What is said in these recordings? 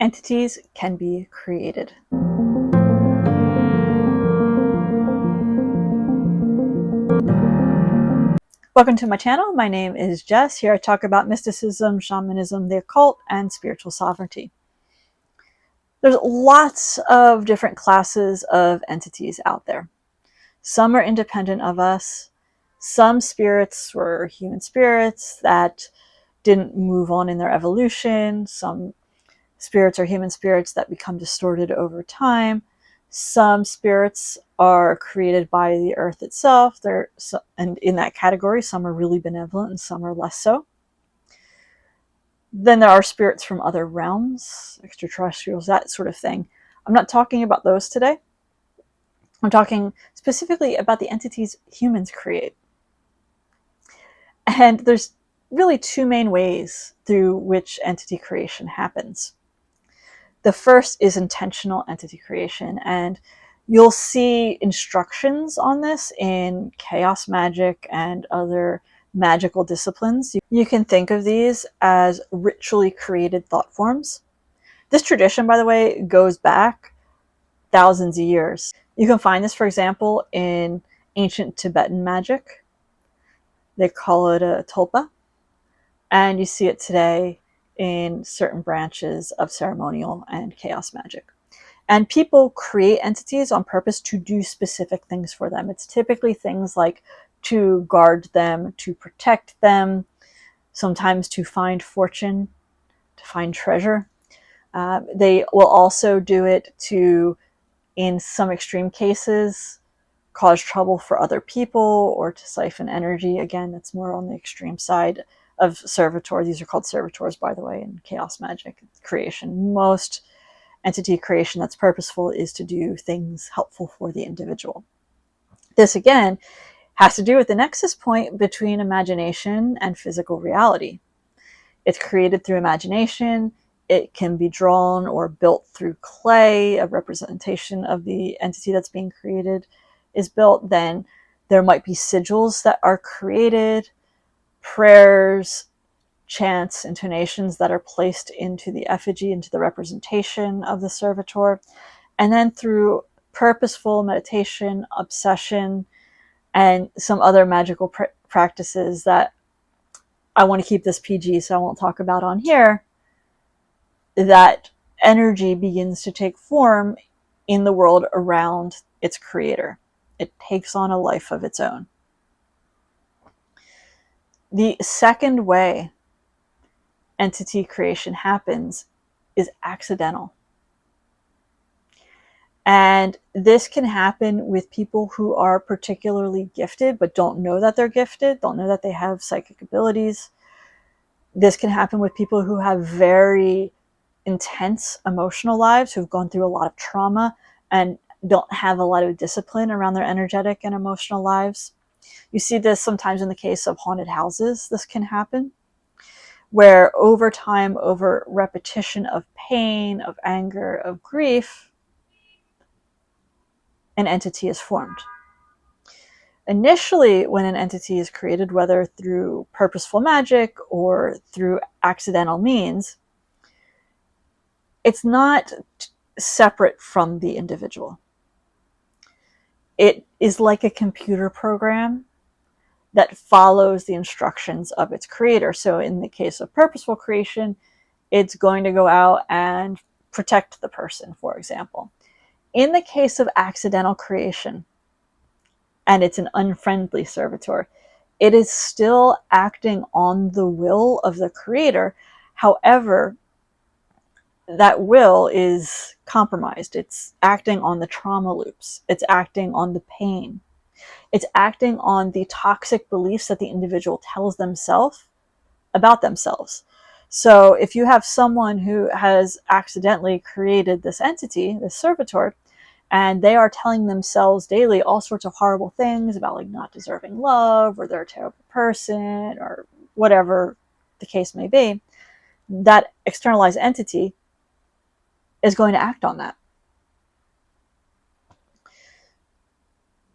Entities can be created. Welcome to my channel. My name is Jess. Here I talk about mysticism, shamanism, the occult, and spiritual sovereignty. There's lots of different classes of entities out there. Some are independent of us. Some spirits were human spirits that didn't move on in their evolution. Some spirits are human spirits that become distorted over time. Some spirits are created by the earth itself. And in that category, some are really benevolent and some are less so. Then there are spirits from other realms, extraterrestrials, that sort of thing. I'm not talking about those today. I'm talking specifically about the entities humans create. And there's really two main ways through which entity creation happens. The first is intentional entity creation, and you'll see instructions on this in chaos magic and other magical disciplines. You can think of these as ritually created thought forms. This tradition, by the way, goes back thousands of years. You can find this, for example, in ancient Tibetan magic. They call it a tulpa, and you see it today in certain branches of ceremonial and chaos magic. And people create entities on purpose to do specific things for them. It's typically things like to guard them, to protect them, sometimes to find fortune, to find treasure. They will also do it to, in some extreme cases, cause trouble for other people or to siphon energy. Again, that's more on the extreme side of servitor. These are called servitors, by the way, in chaos magic creation. Most entity creation that's purposeful is to do things helpful for the individual. This, again, has to do with the nexus point between imagination and physical reality. It's created through imagination. It can be drawn or built through clay. A representation of the entity that's being created is built. Then there might be sigils that are created, prayers, chants, intonations that are placed into the effigy, into the representation of the servitor. And then through purposeful meditation, obsession, and some other magical practices that I want to keep this PG, so I won't talk about on here, that energy begins to take form in the world around its creator. It takes on a life of its own. The second way entity creation happens is accidental. And this can happen with people who are particularly gifted but don't know that they're gifted, don't know that they have psychic abilities. This can happen with people who have very intense emotional lives, who've gone through a lot of trauma and don't have a lot of discipline around their energetic and emotional lives. You see this sometimes in the case of haunted houses. This can happen where over time, over repetition of pain, of anger, of grief, an entity is formed. Initially, when an entity is created, whether through purposeful magic or through accidental means, it's not separate from the individual. It is like a computer program that follows the instructions of its creator. So in the case of purposeful creation, it's going to go out and protect the person, for example. In the case of accidental creation, and it's an unfriendly servitor, it is still acting on the will of the creator. However, that will is compromised. It's acting on the trauma loops. It's acting on the pain. It's acting on the toxic beliefs that the individual tells themselves about themselves. So if you have someone who has accidentally created this entity, this servitor, and they are telling themselves daily all sorts of horrible things about like not deserving love, or they're a terrible person, or whatever the case may be, that externalized entity is going to act on that.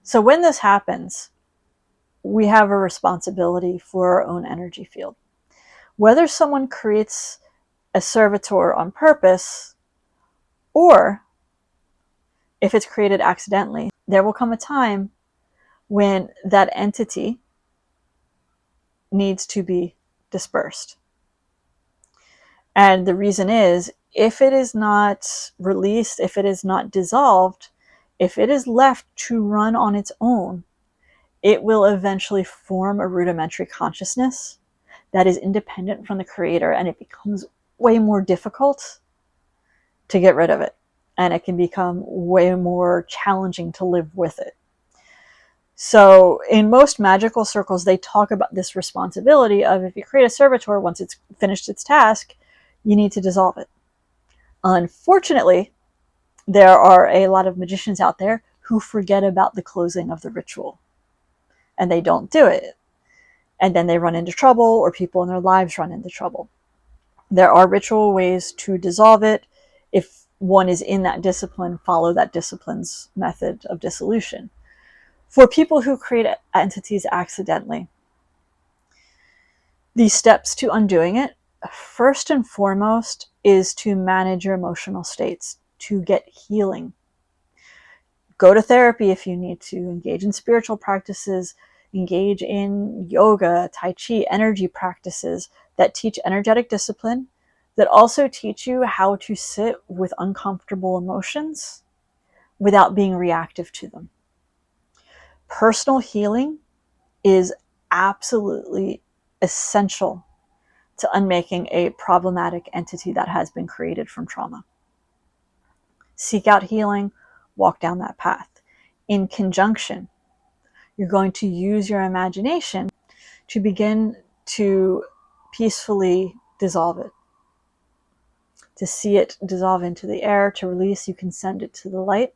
So when this happens, we have a responsibility for our own energy field. Whether someone creates a servitor on purpose Or if it's created accidentally, there will come a time when that entity needs to be dispersed. And the reason is, if it is not released, if it is not dissolved, if it is left to run on its own, it will eventually form a rudimentary consciousness that is independent from the creator, and it becomes way more difficult to get rid of it. And it can become way more challenging to live with it. So in most magical circles, they talk about this responsibility of, if you create a servitor, once it's finished its task, you need to dissolve it. Unfortunately, there are a lot of magicians out there who forget about the closing of the ritual, and they don't do it. And then they run into trouble, or people in their lives run into trouble. There are ritual ways to dissolve it. If one is in that discipline, follow that discipline's method of dissolution. For people who create entities accidentally, the steps to undoing it, first and foremost, is to manage your emotional states, to get healing. Go to therapy if you need to, engage in spiritual practices, engage in yoga, tai chi, energy practices that teach energetic discipline, that also teach you how to sit with uncomfortable emotions without being reactive to them. Personal healing is absolutely essential to unmaking a problematic entity that has been created from trauma. Seek out healing, walk down that path. In conjunction, you're going to use your imagination to begin to peacefully dissolve it. To see it dissolve into the air, to release, you can send it to the light.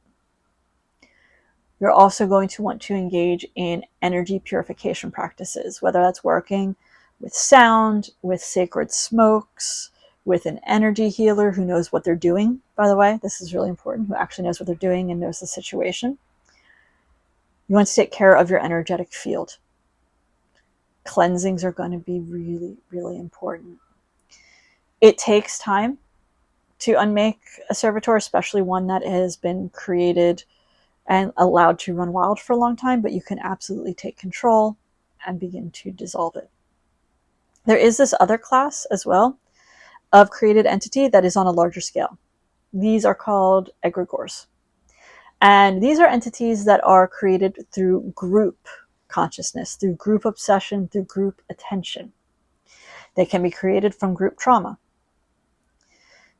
You're also going to want to engage in energy purification practices, whether that's working with sound, with sacred smokes, with an energy healer who knows what they're doing, by the way. This is really important, who actually knows what they're doing and knows the situation. You want to take care of your energetic field. Cleansings are going to be really, really important. It takes time to unmake a servitor, especially one that has been created and allowed to run wild for a long time, but you can absolutely take control and begin to dissolve it. There is this other class as well of created entity that is on a larger scale. These are called egregores. And these are entities that are created through group consciousness, through group obsession, through group attention. They can be created from group trauma.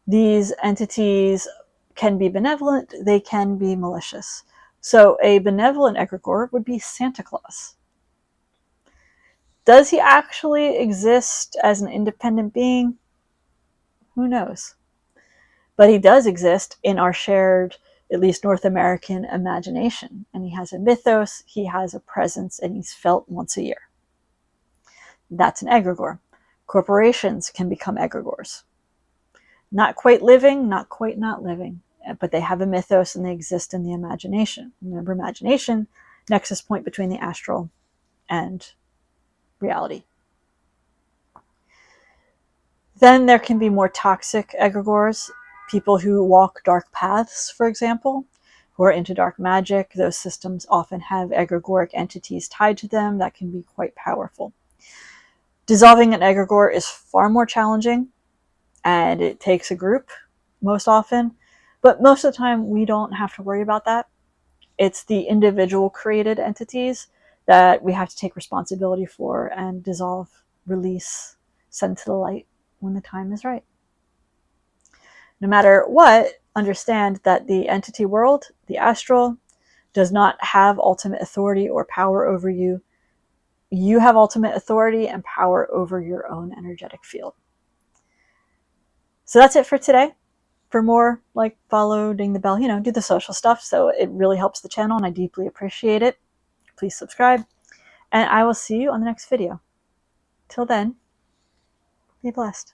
These entities can be benevolent, they can be malicious. So a benevolent egregore would be Santa Claus. Does he actually exist as an independent being? Who knows? But he does exist in our shared, at least North American, imagination. And he has a mythos, he has a presence, and he's felt once a year. That's an egregore. Corporations can become egregores. Not quite living, not quite not living, but they have a mythos and they exist in the imagination. Remember, imagination, nexus point between the astral and reality. Then there can be more toxic egregores, people who walk dark paths, for example, who are into dark magic. Those systems often have egregoric entities tied to them that can be quite powerful. Dissolving an egregore is far more challenging, and it takes a group most often, but most of the time we don't have to worry about that. It's the individual created entities that we have to take responsibility for and dissolve, release, send to the light when the time is right. No matter what, understand that the entity world, the astral, does not have ultimate authority or power over you. You have ultimate authority and power over your own energetic field. So that's it for today. For more, like, follow, ding the bell, do the social stuff. So it really helps the channel and I deeply appreciate it. Please subscribe and I will see you on the next video. Till then, be blessed.